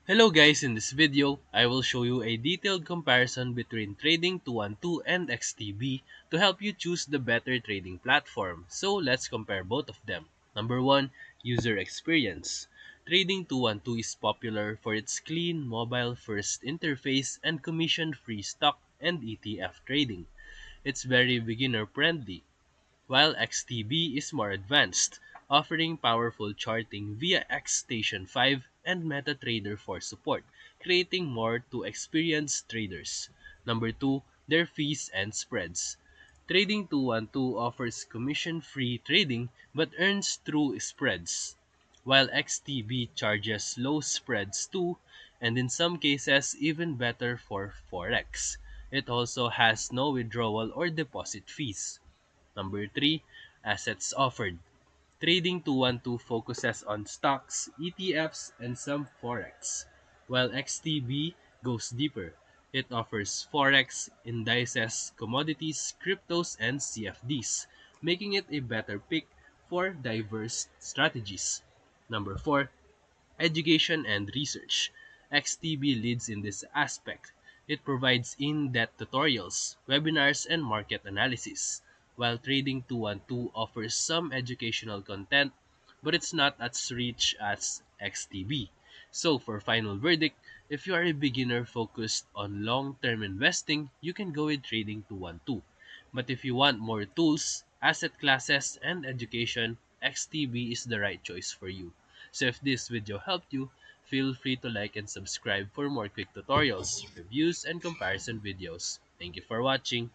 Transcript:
Hello guys, in this video, I will show you a detailed comparison between Trading 212 and XTB to help you choose the better trading platform. So let's compare both of them. Number 1, User Experience. Trading 212 is popular for its clean, mobile-first interface and commission-free stock and ETF trading. It's very beginner-friendly, while XTB is more advanced, offering powerful charting via XStation 5 and MetaTrader 4 support, creating more to experienced traders. Number 2, their fees and spreads. Trading 212 offers commission-free trading but earns through spreads, while XTB charges low spreads too, and in some cases even better for Forex. It also has no withdrawal or deposit fees. Number 3, assets offered. Trading 212 focuses on stocks, ETFs, and some forex, while XTB goes deeper. It offers forex, indices, commodities, cryptos, and CFDs, making it a better pick for diverse strategies. Number 4, education and research. XTB leads in this aspect. It provides in-depth tutorials, webinars, and market analysis, while Trading 212 offers some educational content, but it's not as rich as XTB. So for final verdict, if you are a beginner focused on long-term investing, you can go with Trading 212. But if you want more tools, asset classes, and education, XTB is the right choice for you. So if this video helped you, feel free to like and subscribe for more quick tutorials, reviews, and comparison videos. Thank you for watching.